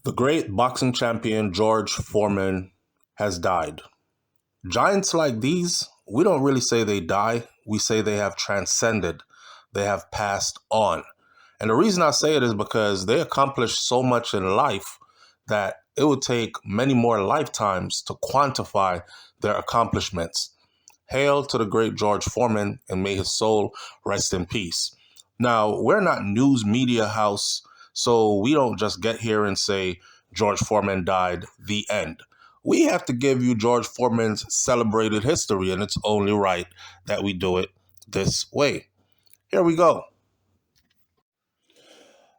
The great boxing champion George Foreman has died. Giants like these, we don't really say they die, we say they have transcended, they have passed on. And the reason I say it is because they accomplished so much in life that it would take many more lifetimes to quantify their accomplishments. Hail to the great George Foreman, and may his soul rest in peace. Now, we're not news media house, so we don't just get here and say George Foreman died, the end. We have to give you George Foreman's celebrated history, and it's only right that we do it this way. Here we go.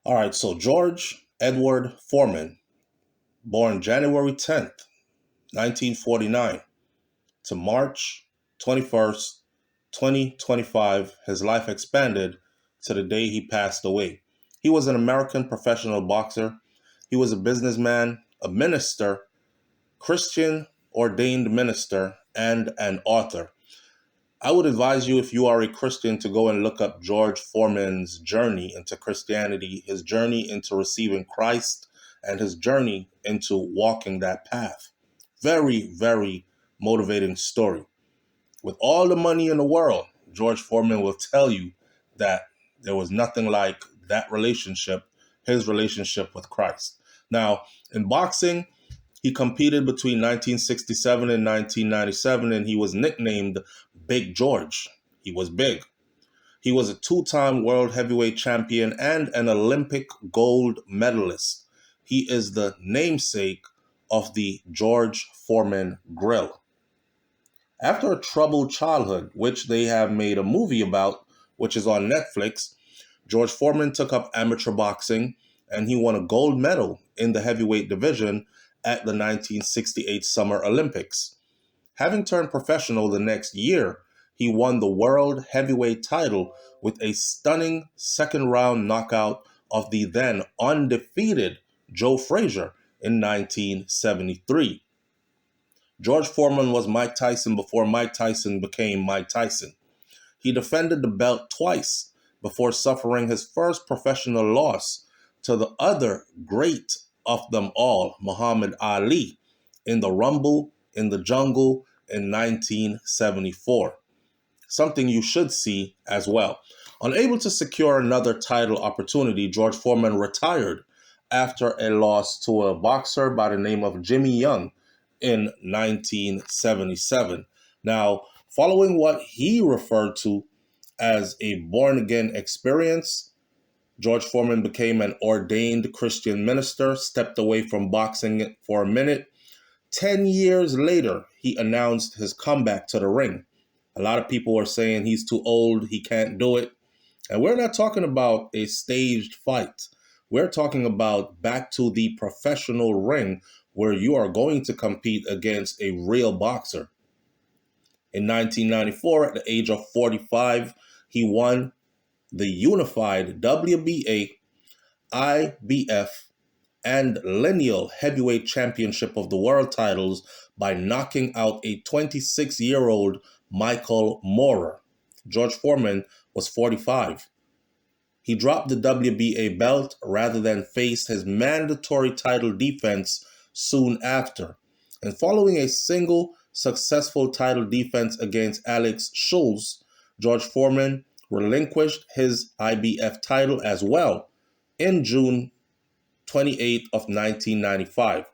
All right, so George Edward Foreman, born January 10th, 1949, to March 21st, 2025, his life expanded to the day he passed away. He was an American professional boxer. He was a businessman, a minister, Christian ordained minister, and an author. I would advise you, if you are a Christian, to go and look up George Foreman's journey into Christianity, his journey into receiving Christ, and his journey into walking that path. Very, very motivating story. With all the money in the world, George Foreman will tell you that there was nothing like that relationship, his relationship with Christ. Now, in boxing, he competed between 1967 and 1997, and he was nicknamed Big George. He was big. He was a two-time world heavyweight champion and an Olympic gold medalist. He is the namesake of the George Foreman Grill. After a troubled childhood, which they have made a movie about, which is on Netflix, George Foreman took up amateur boxing, and he won a gold medal in the heavyweight division at the 1968 Summer Olympics. Having turned professional the next year, he won the world heavyweight title with a stunning second-round knockout of the then undefeated Joe Frazier in 1973. George Foreman was Mike Tyson before Mike Tyson became Mike Tyson. He defended the belt twice before suffering his first professional loss to the other great of them all, Muhammad Ali, in the Rumble in the Jungle in 1974. Something you should see as well. Unable to secure another title opportunity, George Foreman retired after a loss to a boxer by the name of Jimmy Young in 1977. Now, following what he referred to as a born-again experience, George Foreman became an ordained Christian minister, stepped away from boxing for a minute. 10 years later, he announced his comeback to the ring. A lot of people are saying he's too old, he can't do it. And we're not talking about a staged fight. We're talking about back to the professional ring where you are going to compete against a real boxer. In 1994, at the age of 45, he won the unified WBA, IBF, and lineal heavyweight championship of the world titles by knocking out a 26-year-old Michael Moorer. George Foreman was 45. He dropped the WBA belt rather than face his mandatory title defense soon after. And following a single successful title defense against Alex Schulz, George Foreman relinquished his IBF title as well in June 28th of 1995.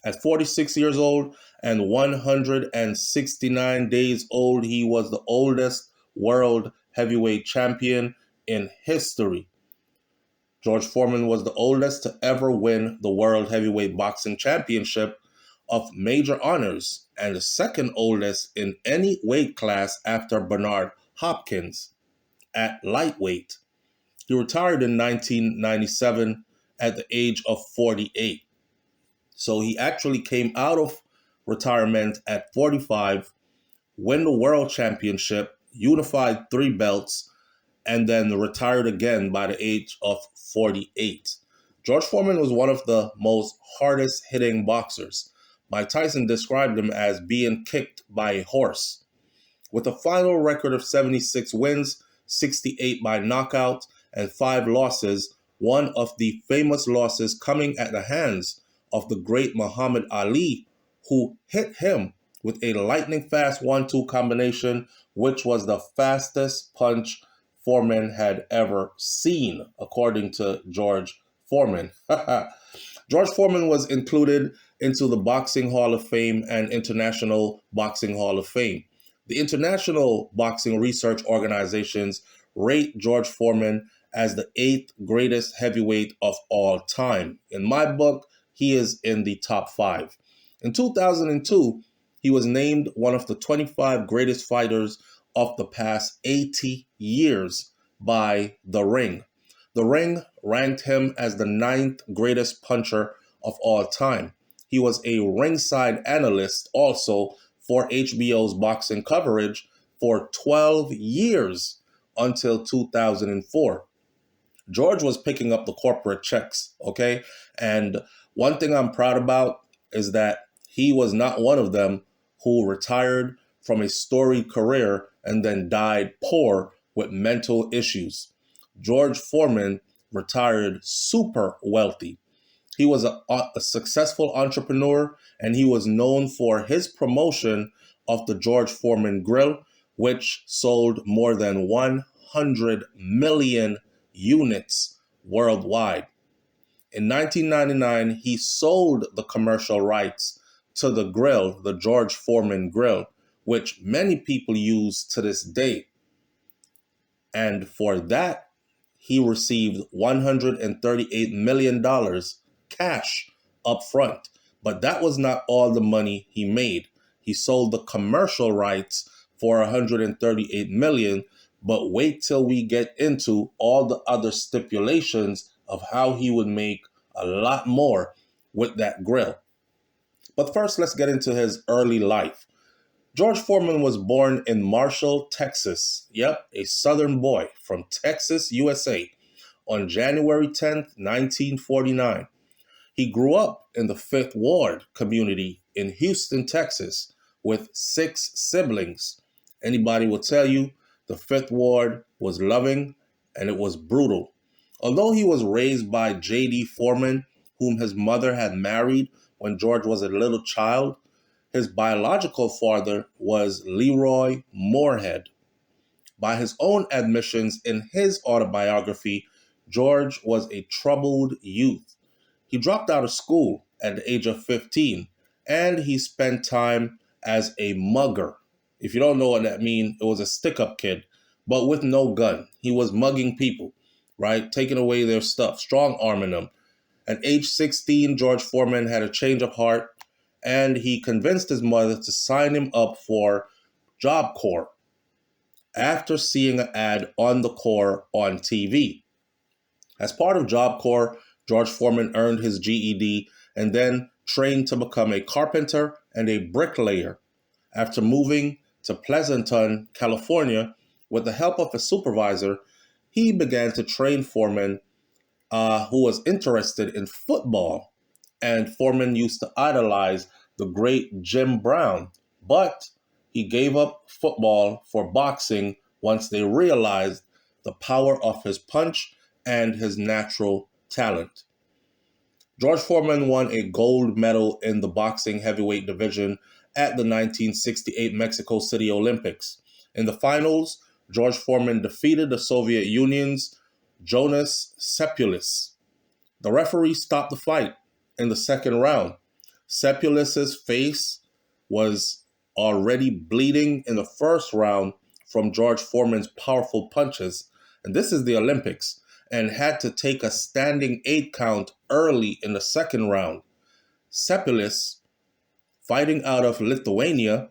At 46 years old and 169 days old, he was the oldest world heavyweight champion in history. George Foreman was the oldest to ever win the World Heavyweight Boxing Championship of major honors and the second oldest in any weight class after Bernard Hopkins at lightweight. He retired in 1997 at the age of 48. So he actually came out of retirement at 45, win the world championship, unified 3 belts, and then retired again by the age of 48. George Foreman was one of the most hardest hitting boxers. Mike Tyson described him as being kicked by a horse. With a final record of 76 wins, 68 by knockout, and 5 losses, one of the famous losses coming at the hands of the great Muhammad Ali, who hit him with a lightning-fast 1-2 combination, which was the fastest punch Foreman had ever seen, according to George Foreman. George Foreman was included into the Boxing Hall of Fame and International Boxing Hall of Fame. The International Boxing Research Organizations rate George Foreman as the 8th greatest heavyweight of all time. In my book, he is in the top 5. In 2002, he was named one of the 25 greatest fighters of the past 80 years by The Ring. The Ring ranked him as the 9th greatest puncher of all time. He was a ringside analyst also for HBO's boxing coverage for 12 years until 2004. George was picking up the corporate checks, okay? And one thing I'm proud about is that he was not one of them who retired from a storied career and then died poor with mental issues. George Foreman retired super wealthy. He was a successful entrepreneur, and he was known for his promotion of the George Foreman Grill, which sold more than 100 million units worldwide. In 1999, he sold the commercial rights to the grill, the George Foreman Grill, which many people use to this day. And for that, he received $138 million cash up front. But that was not all the money he made. He sold the commercial rights for $138 million, but wait till we get into all the other stipulations of how he would make a lot more with that grill. But first, let's get into his early life. George Foreman was born in Marshall, Texas. Yep, a southern boy from Texas, USA, on January 10th, 1949. He grew up in the 5th Ward community in Houston, Texas, with 6 siblings. Anybody will tell you the 5th Ward was loving and it was brutal. Although he was raised by J.D. Foreman, whom his mother had married when George was a little child, his biological father was Leroy Moorhead. By his own admissions in his autobiography, George was a troubled youth. He dropped out of school at the age of 15, and he spent time as a mugger. If you don't know what that means, it was a stick-up kid, but with no gun. He was mugging people, right? Taking away their stuff, strong-arming them. At age 16, George Foreman had a change of heart, and he convinced his mother to sign him up for Job Corps after seeing an ad on the Corps on TV. As part of Job Corps, George Foreman earned his GED and then trained to become a carpenter and a bricklayer. After moving to Pleasanton, California, with the help of a supervisor, he began to train Foreman, who was interested in football. And Foreman used to idolize the great Jim Brown, but he gave up football for boxing once they realized the power of his punch and his natural talent. George Foreman won a gold medal in the boxing heavyweight division at the 1968 Mexico City Olympics. In the finals, George Foreman defeated the Soviet Union's Jonas Sepulis. The referee stopped the fight in the second round. Sepulis's face was already bleeding in the first round from George Foreman's powerful punches, and this is the Olympics, and had to take a standing 8 count early in the second round. Sepulis, fighting out of Lithuania,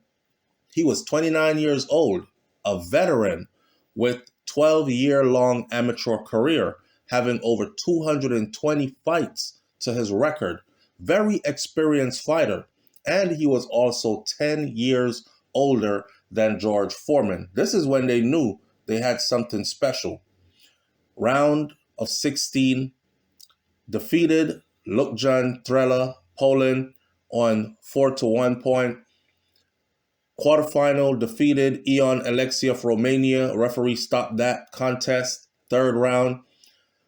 he was 29 years old, a veteran with 12-year-long amateur career, having over 220 fights to his record. Very experienced fighter, and he was also 10 years older than George Foreman. This is when they knew they had something special. Round of 16, defeated Lukjan Trela, Poland, on 4-1 point. Quarterfinal, defeated Ion Alexiev, Romania. Referee stopped that contest. Third round.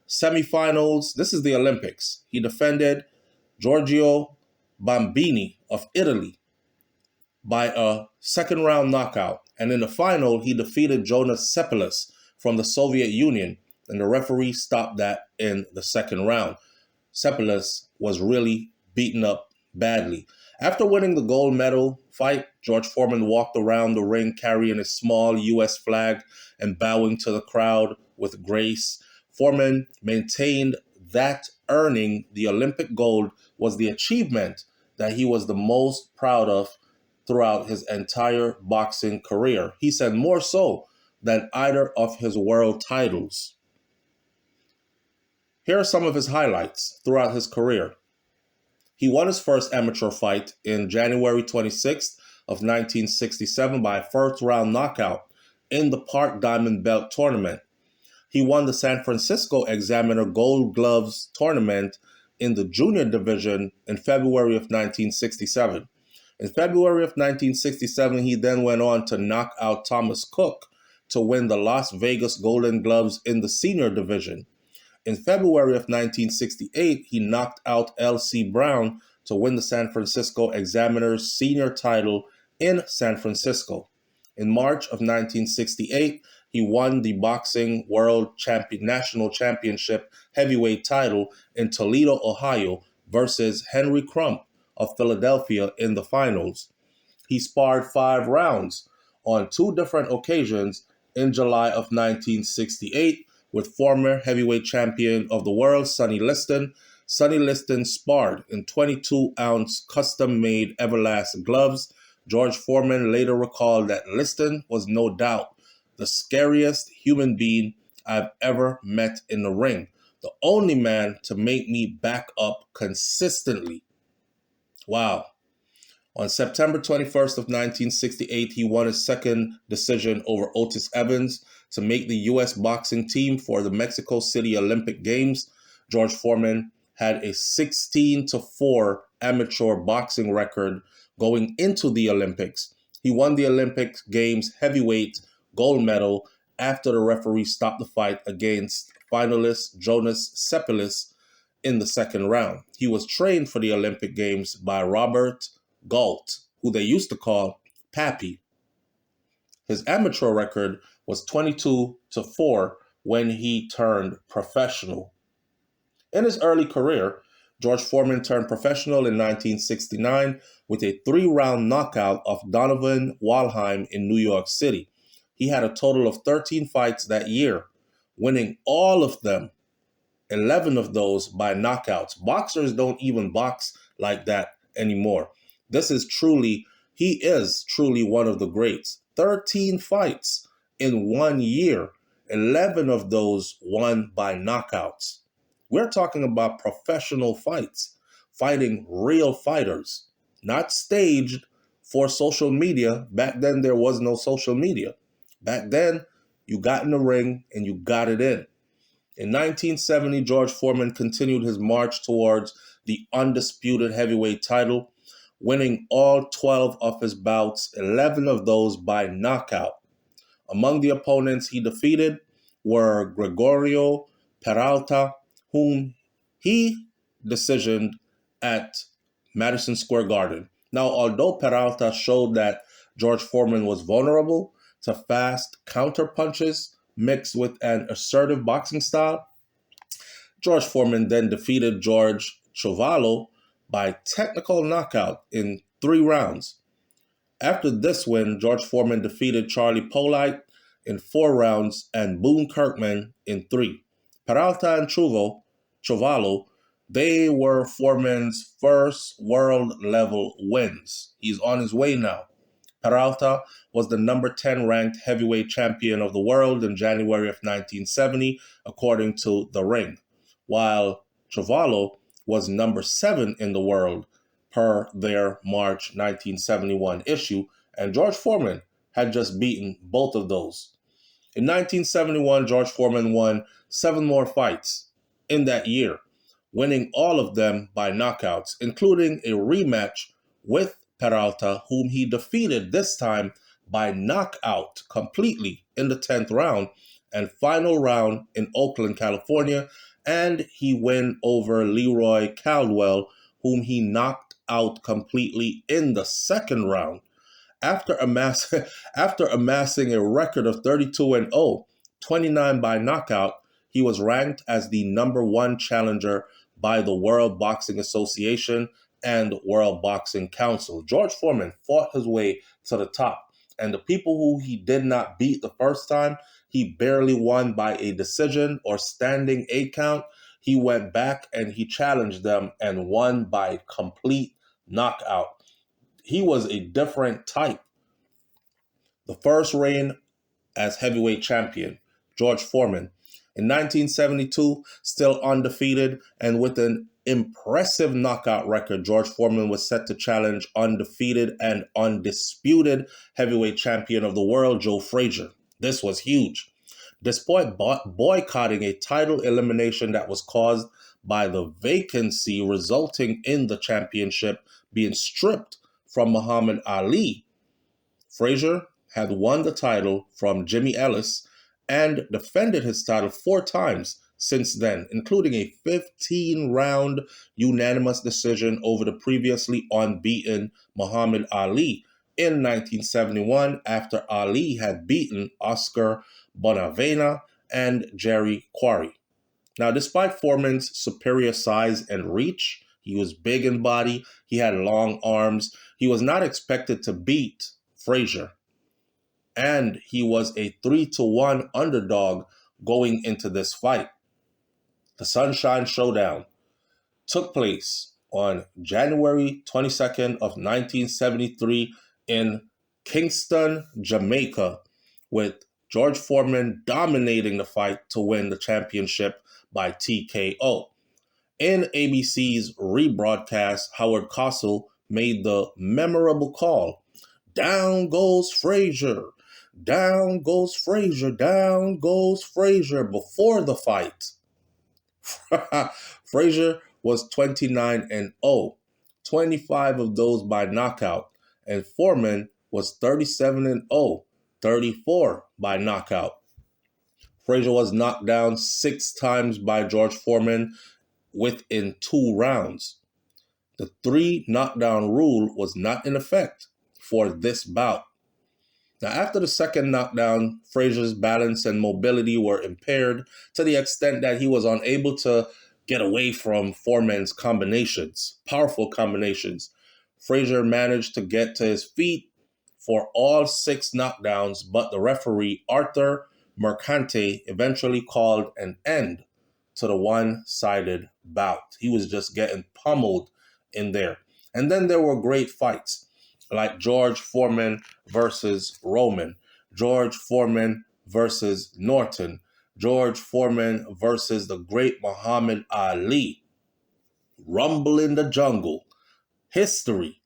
Semifinals, this is the Olympics. He defended Giorgio Bambini of Italy by a second-round knockout. And in the final, he defeated Jonas Sepulus from the Soviet Union, and the referee stopped that in the second round. Sepulus was really beaten up badly. After winning the gold medal fight, George Foreman walked around the ring carrying a small U.S. flag and bowing to the crowd with grace. Foreman maintained that earning the Olympic gold was the achievement that he was the most proud of throughout his entire boxing career. He said more so than either of his world titles. Here are some of his highlights throughout his career. He won his first amateur fight in January 26th of 1967 by a first-round knockout in the Park Diamond Belt tournament. He won the San Francisco Examiner Gold Gloves tournament in the junior division in February of 1967. In February of 1967, he then went on to knock out Thomas Cook to win the Las Vegas Golden Gloves in the senior division. In February of 1968, he knocked out L.C. Brown to win the San Francisco Examiner's senior title in San Francisco. In March of 1968, he won the Boxing World National Championship heavyweight title in Toledo, Ohio, versus Henry Crump of Philadelphia in the finals. He sparred 5 rounds on 2 different occasions in July of 1968 with former heavyweight champion of the world, Sonny Liston. Sonny Liston sparred in 22-ounce custom-made Everlast gloves. George Foreman later recalled that Liston was no doubt the scariest human being I've ever met in the ring. The only man to make me back up consistently. Wow. On September 21st of 1968, he won his second decision over Otis Evans to make the U.S. boxing team for the Mexico City Olympic Games. George Foreman had a 16-4 amateur boxing record going into the Olympics. He won the Olympic Games heavyweight gold medal after the referee stopped the fight against finalist Jonas Sepulus in the second round. He was trained for the Olympic Games by Robert Gault, who they used to call Pappy. His amateur record was 22-4 when he turned professional. In his early career, George Foreman turned professional in 1969 with a 3-round knockout of Donovan Walheim in New York City. He had a total of 13 fights that year, winning all of them, 11 of those by knockouts. Boxers don't even box like that anymore. He is truly one of the greats. 13 fights in 1 year, 11 of those won by knockouts. We're talking about professional fights, fighting real fighters, not staged for social media. Back then, there was no social media. Back then, you got in the ring and you got it in. In 1970, George Foreman continued his march towards the undisputed heavyweight title, winning all 12 of his bouts, 11 of those by knockout. Among the opponents he defeated were Gregorio Peralta, whom he decisioned at Madison Square Garden. Now, although Peralta showed that George Foreman was vulnerable to fast counter punches mixed with an assertive boxing style, George Foreman then defeated George Chovallo by technical knockout in 3 rounds. After this win, George Foreman defeated Charlie Polite in 4 rounds and Boone Kirkman in 3. Peralta and Chovallo, they were Foreman's first world-level wins. He's on his way now. Peralta was the number 10 ranked heavyweight champion of the world in January of 1970, according to The Ring, while Chovallo was number 7 in the world per their March 1971 issue, and George Foreman had just beaten both of those. In 1971, George Foreman won 7 more fights in that year, winning all of them by knockouts, including a rematch with Peralta, whom he defeated this time by knockout completely in the 10th round and final round in Oakland, California, and he won over Leroy Caldwell, whom he knocked out completely in the second round. After, after amassing a record of 32-0, 29 by knockout, he was ranked as the #1 challenger by the World Boxing Association and World Boxing Council. George Foreman fought his way to the top, and the people who he did not beat the first time, he barely won by a decision or standing 8 count. He went back and he challenged them and won by complete knockout. He was a different type. The first reign as heavyweight champion, George Foreman. In 1972, still undefeated and with an impressive knockout record, George Foreman was set to challenge undefeated and undisputed heavyweight champion of the world, Joe Frazier. This was huge. Despite boycotting a title elimination that was caused by the vacancy resulting in the championship being stripped from Muhammad Ali, Frazier had won the title from Jimmy Ellis and defended his title 4 times since then, including a 15-round unanimous decision over the previously unbeaten Muhammad Ali in 1971 after Ali had beaten Oscar Bonavena and Jerry Quarry. Now, despite Foreman's superior size and reach, he was big in body, he had long arms, he was not expected to beat Frazier. And he was a 3-1 underdog going into this fight. The Sunshine Showdown took place on January 22nd of 1973 in Kingston, Jamaica, with George Foreman dominating the fight to win the championship by TKO. In ABC's rebroadcast, Howard Cosell made the memorable call, "Down goes Frazier, down goes Frazier, down goes Frazier," before the fight. Frazier was 29-0, 25 of those by knockout, and Foreman was 37-0, 34 by knockout. Frazier was knocked down 6 times by George Foreman within 2 rounds. The 3 knockdown rule was not in effect for this bout. Now, after the second knockdown, Frazier's balance and mobility were impaired to the extent that he was unable to get away from Foreman's combinations, powerful combinations. Frazier managed to get to his feet for all 6 knockdowns, but the referee, Arthur Mercante, eventually called an end to the one-sided bout. He was just getting pummeled in there. And then there were great fights, like George Foreman versus Roman, George Foreman versus Norton, George Foreman versus the great Muhammad Ali, Rumble in the Jungle, history.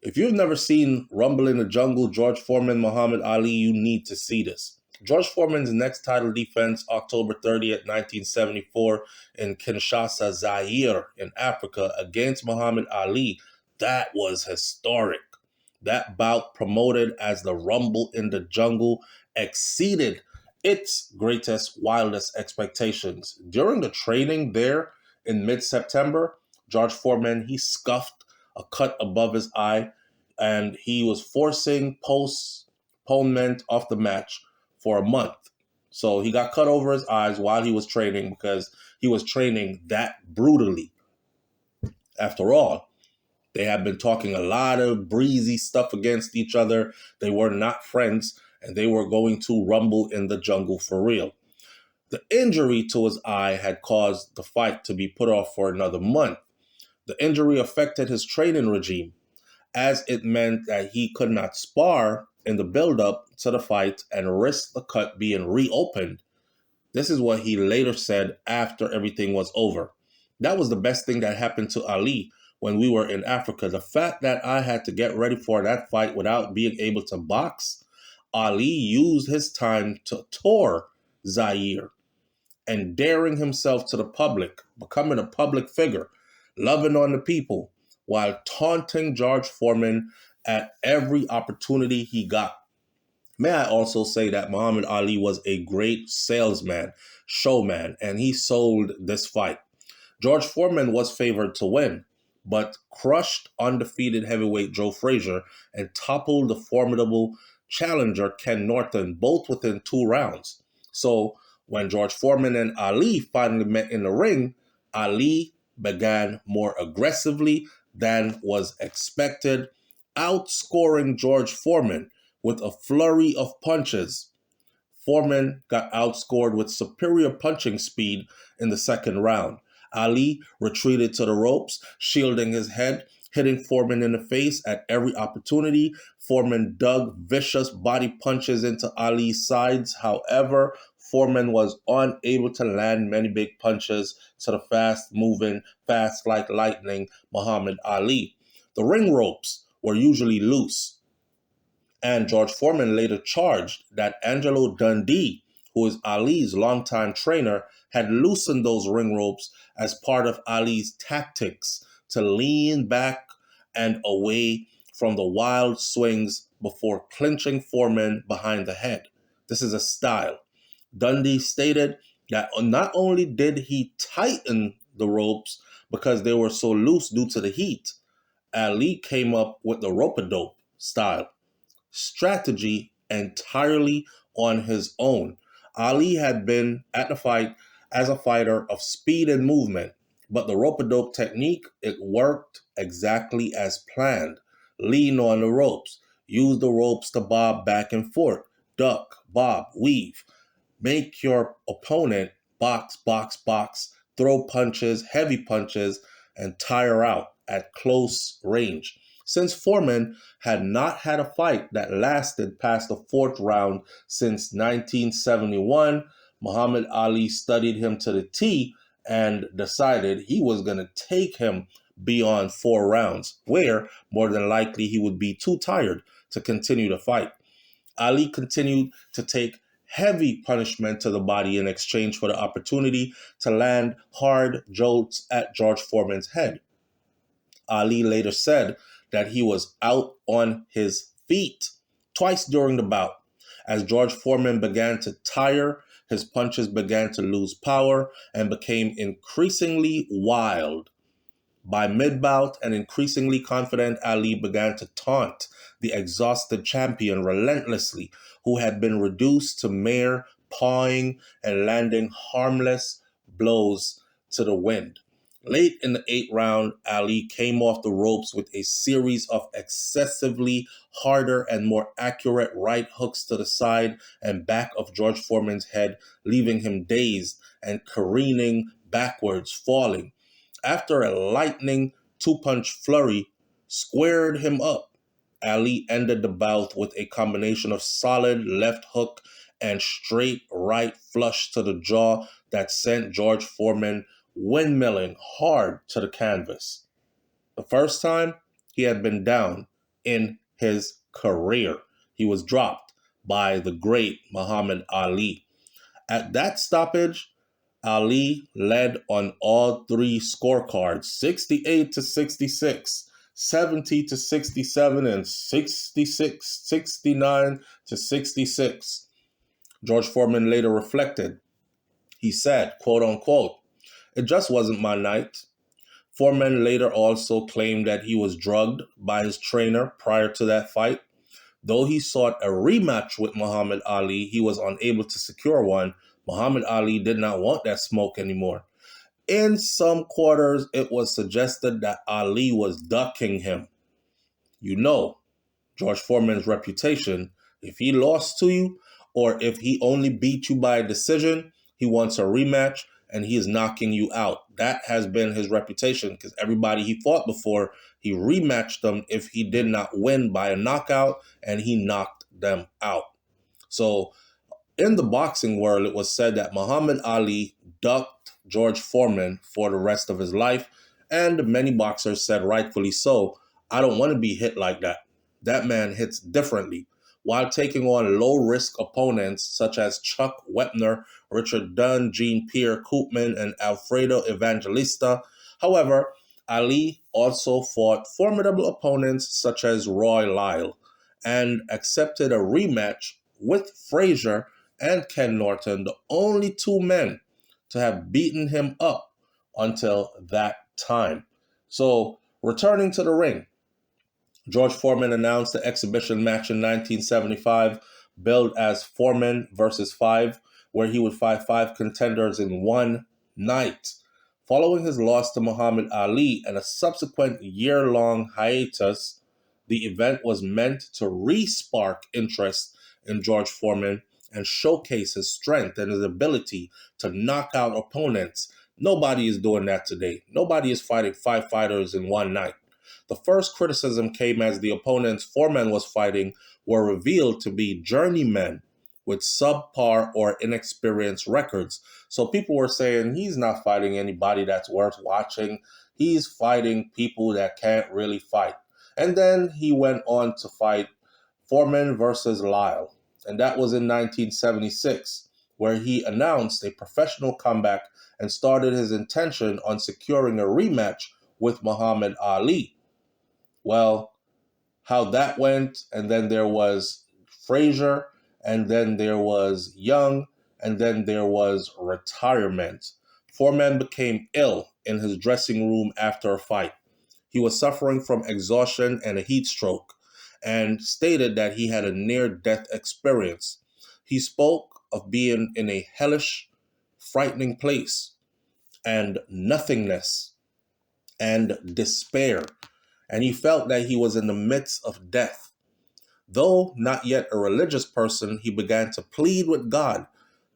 If you've never seen Rumble in the Jungle, George Foreman, Muhammad Ali, you need to see this. George Foreman's next title defense, October 30th, 1974, in Kinshasa, Zaire, in Africa, against Muhammad Ali, that was historic. That bout, promoted as the Rumble in the Jungle, exceeded its greatest, wildest expectations. During the training there in mid-September, George Foreman, he scuffed a cut above his eye, and he was forcing postponement of the match for a month. So he got cut over his eyes while he was training because he was training that brutally. After all, they had been talking a lot of breezy stuff against each other. They were not friends, and they were going to rumble in the jungle for real. The injury to his eye had caused the fight to be put off for another month. The injury affected his training regime, as it meant that he could not spar in the build-up to the fight and risk the cut being reopened. This is what he later said after everything was over. That was the best thing that happened to Ali when we were in Africa. The fact that I had to get ready for that fight without being able to box, Ali used his time to tour Zaire and daring himself to the public, becoming a public figure, loving on the people, while taunting George Foreman at every opportunity he got. May I also say that Muhammad Ali was a great salesman, showman, and he sold this fight. George Foreman was favored to win, but crushed undefeated heavyweight Joe Frazier and toppled the formidable challenger Ken Norton, both within 2 rounds. So when George Foreman and Ali finally met in the ring, Ali began more aggressively than was expected, outscoring George Foreman with a flurry of punches. Foreman got outscored with superior punching speed in the second round. Ali retreated to the ropes, shielding his head, hitting Foreman in the face at every opportunity. Foreman dug vicious body punches into Ali's sides. However, Foreman was unable to land many big punches to the fast-moving, fast like lightning Muhammad Ali. The ring ropes were usually loose, and George Foreman later charged that Angelo Dundee, who is Ali's longtime trainer, had loosened those ring ropes as part of Ali's tactics to lean back and away from the wild swings before clinching Foreman behind the head. This is a style. Dundee stated that not only did he tighten the ropes because they were so loose due to the heat, Ali came up with the rope-a-dope style strategy entirely on his own. Ali had been at the fight as a fighter of speed and movement, but the rope-a-dope technique, it worked exactly as planned. Lean on the ropes, use the ropes to bob back and forth, duck, bob, weave. Make your opponent box, box, box, throw punches, heavy punches, and tire out at close range. Since Foreman had not had a fight that lasted past the 4th round since 1971, Muhammad Ali studied him to the T and decided he was going to take him beyond 4 rounds, where more than likely he would be too tired to continue the fight. Ali continued to take heavy punishment to the body in exchange for the opportunity to land hard jolts at George Foreman's head. Ali later said that he was out on his feet twice during the bout. As George Foreman began to tire, his punches began to lose power and became increasingly wild. By mid-bout, an increasingly confident Ali began to taunt the exhausted champion relentlessly, who had been reduced to mere pawing and landing harmless blows to the wind. Late in the 8th round, Ali came off the ropes with a series of excessively harder and more accurate right hooks to the side and back of George Foreman's head, leaving him dazed and careening backwards, falling. After a lightning 2-punch flurry squared him up, Ali ended the bout with a combination of solid left hook and straight right flush to the jaw that sent George Foreman windmilling hard to the canvas. The first time he had been down in his career, he was dropped by the great Muhammad Ali. At that stoppage, Ali led on all 3 scorecards, 68-66, 70-67, and 69-66. George Foreman later reflected. He said, quote unquote, "It just wasn't my night." Foreman later also claimed that he was drugged by his trainer prior to that fight. Though he sought a rematch with Muhammad Ali, he was unable to secure one. Muhammad Ali did not want that smoke anymore. In some quarters, it was suggested that Ali was ducking him. You know, George Foreman's reputation, if he lost to you or if he only beat you by a decision, he wants a rematch and he is knocking you out. That has been his reputation because everybody he fought before, he rematched them if he did not win by a knockout, and he knocked them out. So in the boxing world, it was said that Muhammad Ali ducked George Foreman for the rest of his life, and many boxers said rightfully so, "I don't want to be hit like that. That man hits differently." While taking on low-risk opponents such as Chuck Wepner, Richard Dunn, Jean-Pierre Koopman, and Alfredo Evangelista. However, Ali also fought formidable opponents such as Roy Lyle and accepted a rematch with Frazier and Ken Norton, the only 2 men to have beaten him up until that time. So Returning to the ring, George Foreman announced the exhibition match in 1975, billed as Foreman versus 5, where he would fight 5 contenders in one night. Following his loss to Muhammad Ali and a subsequent year-long hiatus, the event was meant to re-spark interest in George Foreman and showcase his strength and his ability to knock out opponents. Nobody is doing that today. Nobody is fighting 5 fighters in one night. The first criticism came as the opponents Foreman was fighting were revealed to be journeymen with subpar or inexperienced records. So people were saying he's not fighting anybody that's worth watching. He's fighting people that can't really fight. And then he went on to fight Foreman versus Lyle. And that was in 1976, where he announced a professional comeback and started his intention on securing a rematch with Muhammad Ali. Well, how that went, and then there was Frazier, and then there was Young, and then there was retirement. Foreman became ill in his dressing room after a fight. He was suffering from exhaustion and a heat stroke, and stated that he had a near-death experience. He spoke of being in a hellish, frightening place, and nothingness, and despair. And he felt that he was in the midst of death. Though not yet a religious person, he began to plead with God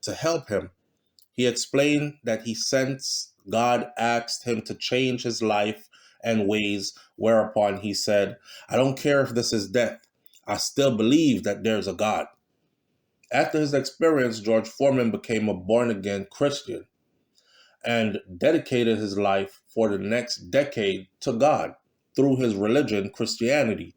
to help him. He explained that he sensed God asked him to change his life and ways, whereupon he said, "I don't care if this is death. I still believe that there's a God." After his experience, George Foreman became a born-again Christian and dedicated his life for the next decade to God through his religion, Christianity.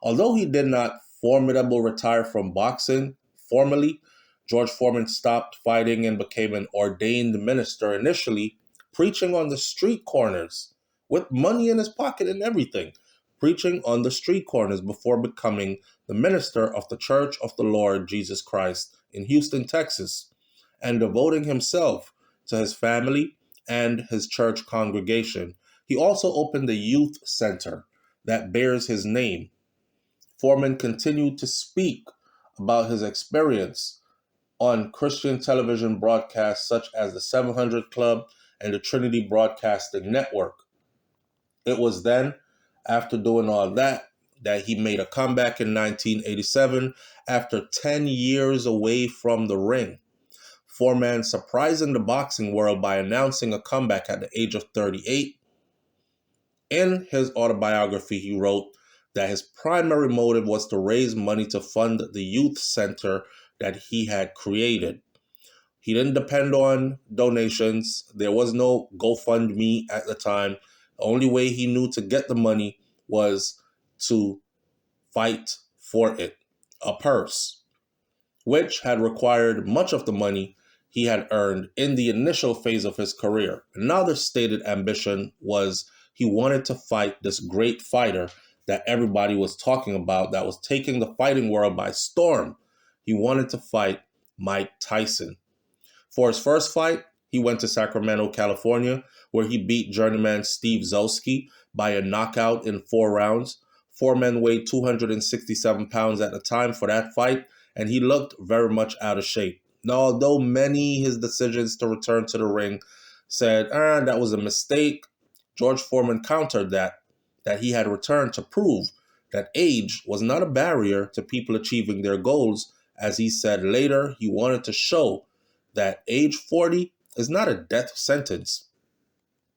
Although he did not formidably retire from boxing formally, George Foreman stopped fighting and became an ordained minister, initially preaching on the street corners with money in his pocket and everything, preaching on the street corners before becoming the minister of the Church of the Lord Jesus Christ in Houston, Texas, and devoting himself to his family and his church congregation. He also opened a youth center that bears his name. Foreman continued to speak about his experience on Christian television broadcasts such as the 700 Club and the Trinity Broadcasting Network. It was then, after doing all that he made a comeback in 1987 after 10 years away from the ring. Foreman surprising the boxing world by announcing a comeback at the age of 38. In his autobiography, he wrote that his primary motive was to raise money to fund the youth center that he had created. He didn't depend on donations. There was no GoFundMe at the time. The only way he knew to get the money was to fight for it, a purse, which had required much of the money he had earned in the initial phase of his career. Another stated ambition was he wanted to fight this great fighter that everybody was talking about that was taking the fighting world by storm. He wanted to fight Mike Tyson. For his first fight, he went to Sacramento, California, where he beat journeyman Steve Zolski by a knockout in 4 rounds. Foreman weighed 267 pounds at the time for that fight, and he looked very much out of shape. Now, although many his decisions to return to the ring said, that was a mistake, George Foreman countered that he had returned to prove that age was not a barrier to people achieving their goals. As he said later, he wanted to show that age 40 is not a death sentence.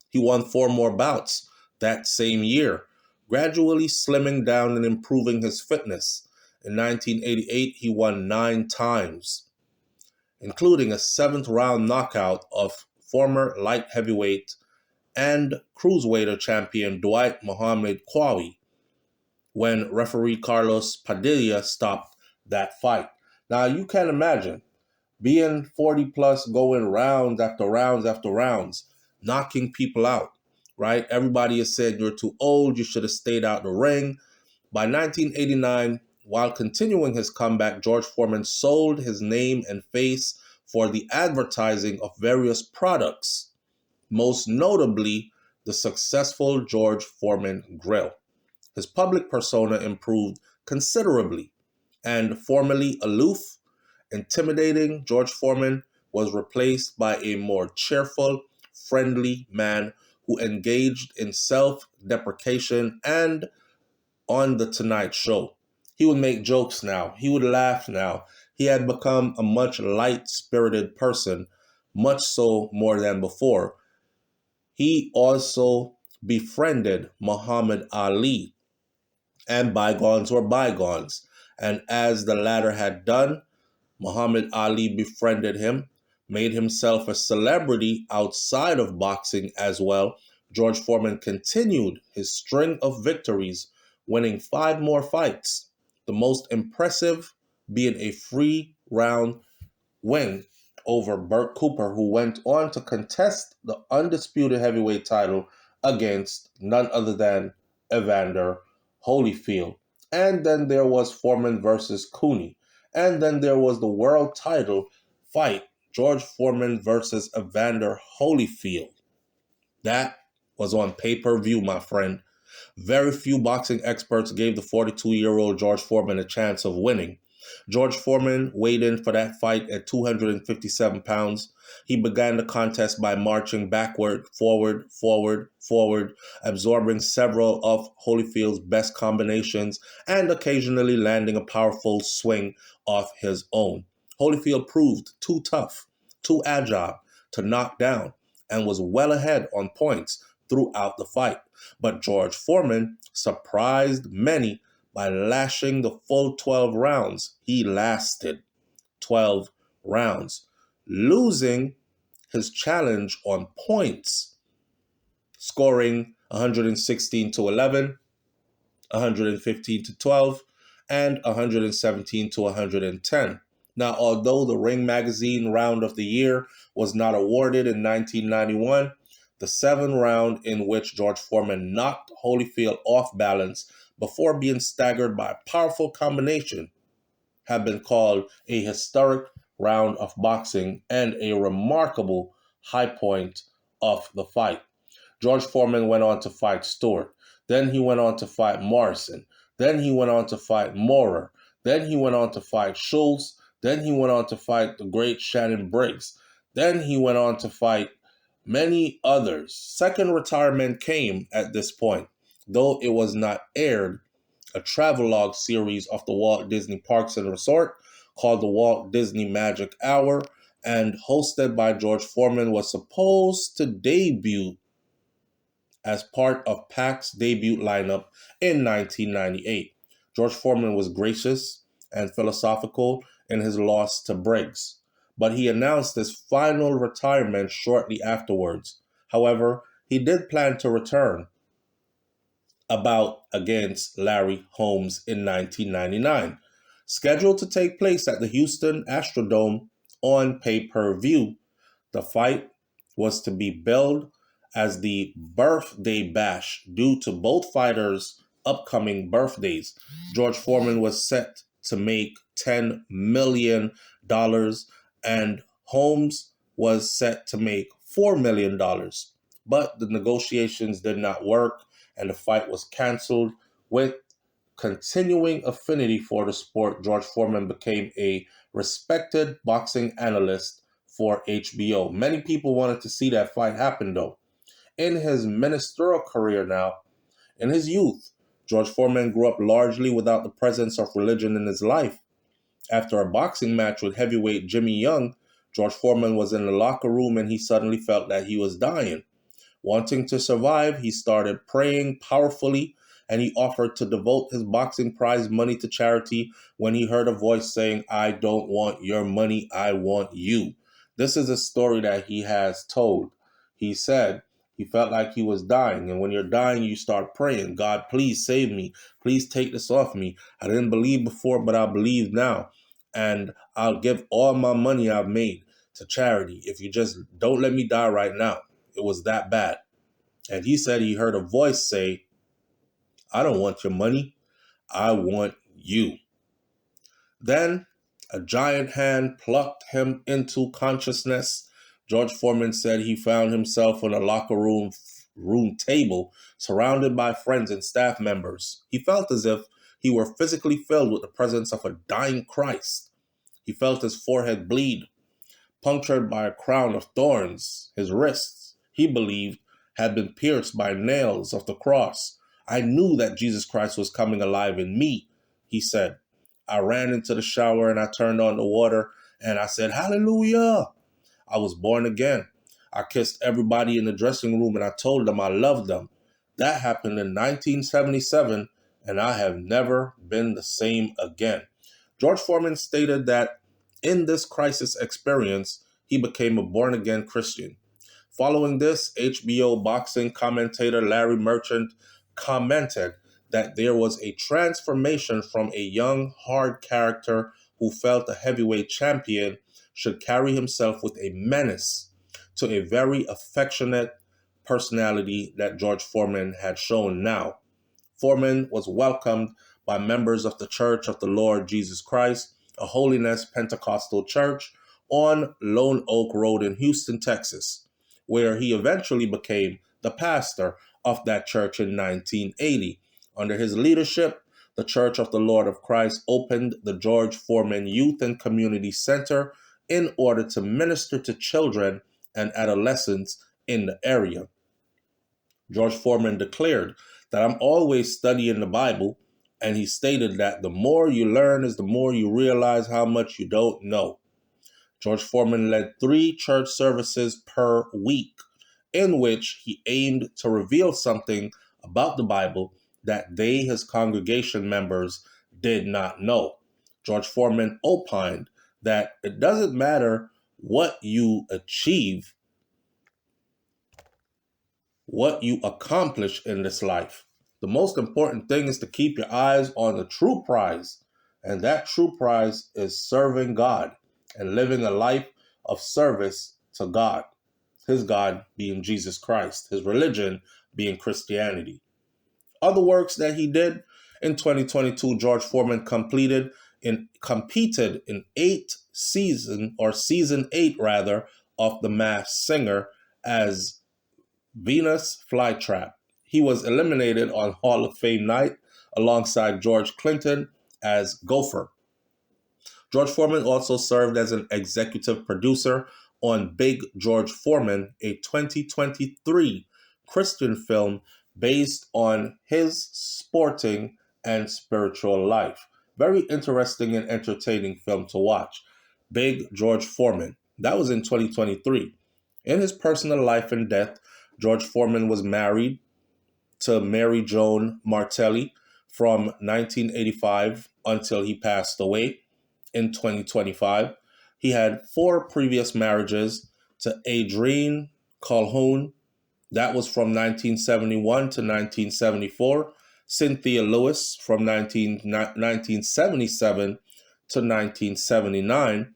He won 4 more bouts that same year, gradually slimming down and improving his fitness. In 1988, he won 9 times, including a 7th round knockout of former light heavyweight and cruiserweight champion Dwight Muhammad Qawi when referee Carlos Padilla stopped that fight. Now, you can imagine being 40 plus, going rounds after rounds after rounds, knocking people out, right? Everybody is saying you're too old, you should have stayed out the ring. By 1989, while continuing his comeback, George Foreman sold his name and face for the advertising of various products, most notably the successful George Foreman grill. His public persona improved considerably, and formerly aloof, intimidating George Foreman was replaced by a more cheerful, friendly man who engaged in self-deprecation and on The Tonight Show. He would make jokes now. He would laugh now. He had become a much light-spirited person, much so more than before. He also befriended Muhammad Ali, and bygones were bygones. And as the latter had done, Muhammad Ali befriended him, made himself a celebrity outside of boxing as well. George Foreman continued his string of victories, winning 5 more fights, the most impressive being a free round win over Burt Cooper, who went on to contest the undisputed heavyweight title against none other than Evander Holyfield. And then there was Foreman versus Cooney. And then there was the world title fight, George Foreman versus Evander Holyfield. That was on pay-per-view, my friend. Very few boxing experts gave the 42-year-old George Foreman a chance of winning. George Foreman weighed in for that fight at 257 pounds. He began the contest by marching backward, forward, absorbing several of Holyfield's best combinations and occasionally landing a powerful swing off his own. Holyfield proved too tough, too agile to knock down, and was well ahead on points throughout the fight. But George Foreman surprised many by lashing the full 12 rounds. He lasted 12 rounds, losing his challenge on points, scoring 116-11, 115-12, and 117-110. Now, although the Ring Magazine Round of the Year was not awarded in 1991, the 7th round in which George Foreman knocked Holyfield off balance before being staggered by a powerful combination have been called a historic round of boxing and a remarkable high point of the fight. George Foreman went on to fight Stewart. Then he went on to fight Morrison. Then he went on to fight Moorer. Then he went on to fight Schultz. Then he went on to fight the great Shannon Briggs. Then he went on to fight many others. Second retirement came at this point, though it was not aired. A travelogue series of the Walt Disney Parks and Resort called the Walt Disney Magic Hour and hosted by George Foreman was supposed to debut as part of PAC's debut lineup in 1998. George Foreman was gracious and philosophical in his loss to Briggs, but he announced his final retirement shortly afterwards. However, he did plan to return a bout against Larry Holmes in 1999, scheduled to take place at the Houston Astrodome on pay-per-view. The fight was to be billed as the birthday bash due to both fighters' upcoming birthdays. George Foreman was set to make $10 million and Holmes was set to make $4 million. But the negotiations did not work and the fight was canceled. With continuing affinity for the sport, George Foreman became a respected boxing analyst for HBO. Many people wanted to see that fight happen, though. In his ministerial career now, in his youth, George Foreman grew up largely without the presence of religion in his life. After a boxing match with heavyweight Jimmy Young, George Foreman was in the locker room and he suddenly felt that he was dying. Wanting to survive, he started praying powerfully and he offered to devote his boxing prize money to charity when he heard a voice saying, "I don't want your money, I want you." This is a story that he has told. He said he felt like he was dying, and when you're dying, you start praying, "God, please save me. Please take this off me. I didn't believe before, but I believe now, and I'll give all my money I've made to charity if you just don't let me die right now." It was that bad. And he said he heard a voice say, "I don't want your money. I want you." Then a giant hand plucked him into consciousness. George Foreman said he found himself in a locker room room table, surrounded by friends and staff members. He felt as if he were physically filled with the presence of a dying Christ. He felt his forehead bleed, punctured by a crown of thorns. His wrists, he believed, had been pierced by nails of the cross. I knew that Jesus Christ was coming alive in me, he said. I ran into the shower and I turned on the water and I said, Hallelujah. I was born again. I kissed everybody in the dressing room and I told them I loved them. That happened in 1977 and I have never been the same again. George Foreman stated that in this crisis experience, he became a born-again Christian. Following this, HBO boxing commentator Larry Merchant commented that there was a transformation from a young, hard character who felt a heavyweight champion should carry himself with a menace to a very affectionate personality that George Foreman had shown now. Foreman was welcomed by members of the Church of the Lord Jesus Christ, a Holiness Pentecostal church on Lone Oak Road in Houston, Texas, where he eventually became the pastor of that church in 1980. Under his leadership, the Church of the Lord of Christ opened the George Foreman Youth and Community Center in order to minister to children and adolescents in the area. George Foreman declared that I'm always studying the Bible, and he stated that the more you learn is the more you realize how much you don't know. George Foreman led 3 church services per week, in which he aimed to reveal something about the Bible that they, his congregation members, did not know. George Foreman opined that it doesn't matter what you achieve, what you accomplish in this life. The most important thing is to keep your eyes on the true prize, and that true prize is serving God and living a life of service to God, his God being Jesus Christ, his religion being Christianity. Other works that he did in 2022, George Foreman competed in season 8 of The Masked Singer as Venus Flytrap. He was eliminated on Hall of Fame night alongside George Clinton as Gopher. George Foreman also served as an executive producer on Big George Foreman, a 2023 Christian film based on his sporting and spiritual life. Very interesting and entertaining film to watch. Big George Foreman. That was in 2023. In his personal life and death, George Foreman was married to Mary Joan Martelli from 1985 until he passed away in 2025. He had 4 previous marriages to Adrienne Calhoun. That was from 1971 to 1974. Cynthia Lewis from 1977 to 1979.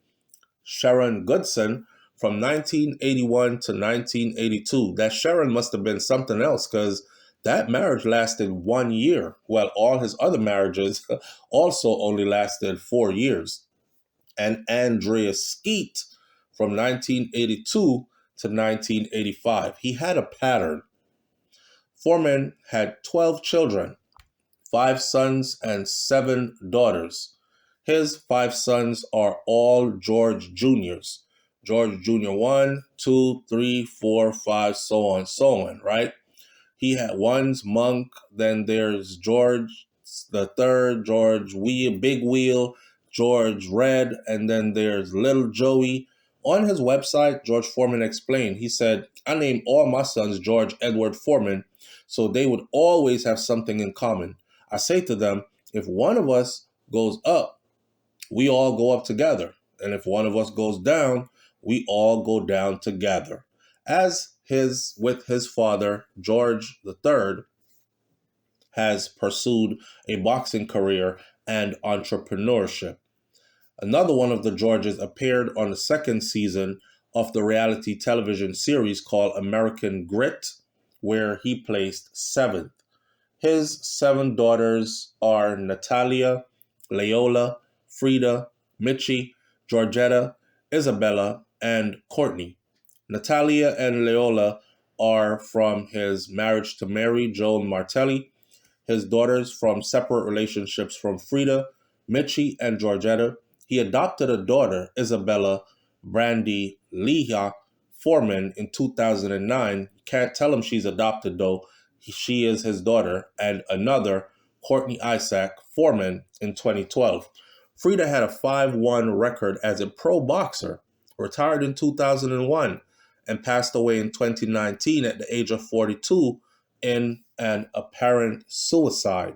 Sharon Goodson from 1981 to 1982. That Sharon must have been something else because that marriage lasted 1 year, while all his other marriages also only lasted 4 years. And Andrea Skeet from 1982 to 1985. He had a pattern. Foreman had 12 children, 5 sons and 7 daughters. His 5 sons are all George Juniors. George Jr. 1, 2, 3, 4, 5, so on, right? He had one's Monk, then there's George the third, George Wheel, Big Wheel, George Red, and then there's Little Joey. On his website, George Foreman explained, he said, I named all my sons George Edward Foreman, so they would always have something in common. I say to them, if one of us goes up, we all go up together. And if one of us goes down, we all go down together. With his father, George III, has pursued a boxing career and entrepreneurship. Another one of the Georges appeared on the 2nd season of the reality television series called American Grit, where he placed 7th. His 7 daughters are Natalia, Leola, Frida, Michi, Georgetta, Isabella, and Courtney. Natalia and Leola are from his marriage to Mary Joan Martelli. His daughters from separate relationships from Frida, Michi, and Georgetta. He adopted a daughter, Isabella Brandy Leah Foreman, in 2009. Can't tell him she's adopted, though. She is his daughter. And another, Courtney Isaac Foreman, in 2012. Frida had a 5-1 record as a pro boxer, retired in 2001, and passed away in 2019 at the age of 42 in an apparent suicide.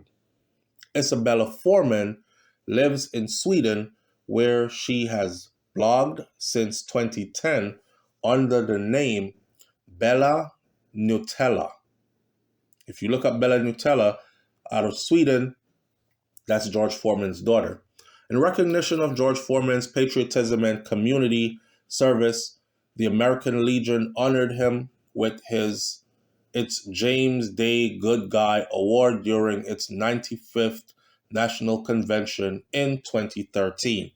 Isabella Foreman lives in Sweden, where she has blogged since 2010 under the name Bella Nutella. If you look up Bella Nutella out of Sweden, that's George Foreman's daughter. In recognition of George Foreman's patriotism and community service, the American Legion honored him with its James Day Good Guy Award during its 95th National Convention in 2013.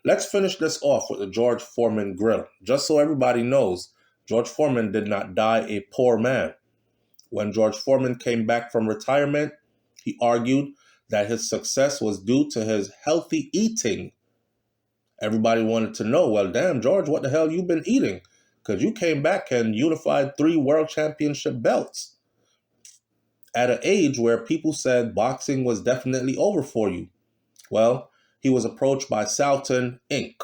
Let's finish this off with the George Foreman grill. Just so everybody knows, George Foreman did not die a poor man. When George Foreman came back from retirement, he argued that his success was due to his healthy eating. Everybody wanted to know, well, damn, George, what the hell you been eating? Because you came back and unified 3 world championship belts at an age where people said boxing was definitely over for you. Well, he was approached by Salton Inc.,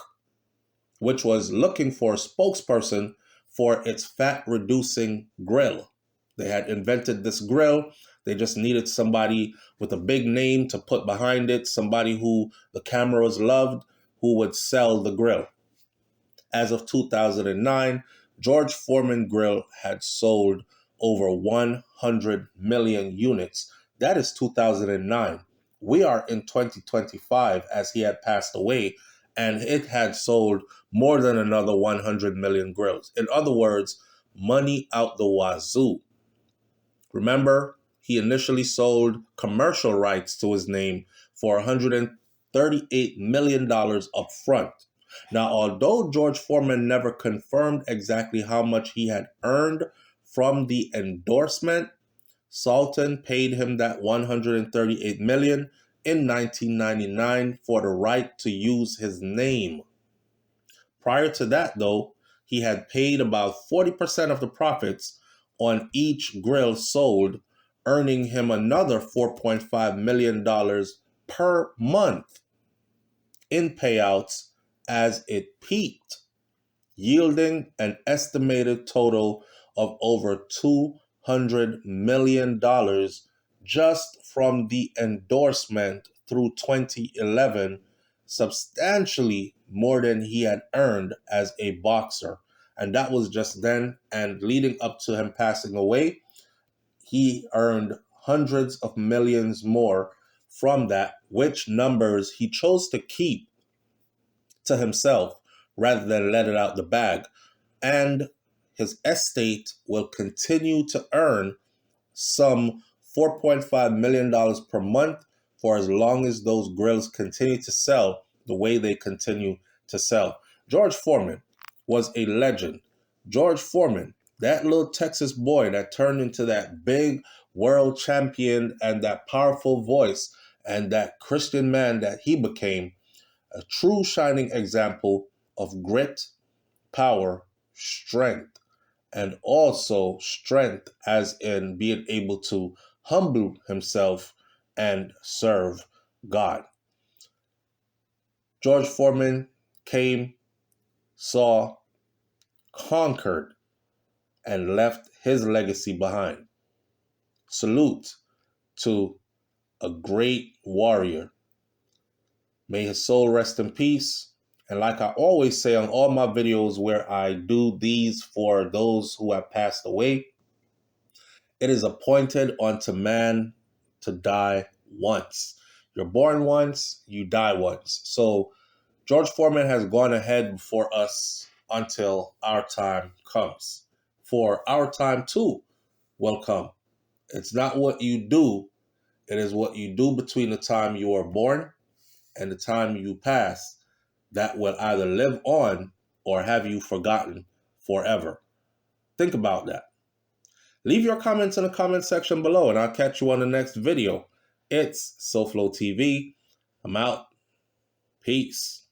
which was looking for a spokesperson for its fat-reducing grill. They had invented this grill. They just needed somebody with a big name to put behind it, somebody who the cameras loved, who would sell the grill. As of 2009, George Foreman Grill had sold over 100 million units. That is 2009. We are in 2025 as he had passed away, and it had sold more than another 100 million grills. In other words, money out the wazoo. Remember, he initially sold commercial rights to his name for $138 million up front. Now, although George Foreman never confirmed exactly how much he had earned from the endorsement, Salton paid him that $138 million in 1999 for the right to use his name. Prior to that, though, he had paid about 40% of the profits on each grill sold, earning him another $4.5 million per month in payouts as it peaked, yielding an estimated total of over $200 million just from the endorsement through 2011, substantially more than he had earned as a boxer. And that was just then, and leading up to him passing away, he earned hundreds of millions more from that, which numbers he chose to keep to himself rather than let it out the bag. And his estate will continue to earn some $4.5 million per month for as long as those grills continue to sell the way they continue to sell. George Foreman was a legend. George Foreman, that little Texas boy that turned into that big world champion and that powerful voice and that Christian man that he became, a true shining example of grit, power, strength, and also strength as in being able to humble himself and serve God. George Foreman came, saw, conquered, and left his legacy behind. Salute to a great warrior. May his soul rest in peace. And like I always say on all my videos where I do these for those who have passed away, it is appointed unto man to die once. You're born once, you die once. So George Foreman has gone ahead before us until our time comes. For our time too will come. It's not what you do, it is what you do between the time you are born and the time you pass that will either live on or have you forgotten forever. Think about that. Leave your comments in the comment section below, and I'll catch you on the next video. It's SouFLoTV. I'm out. Peace.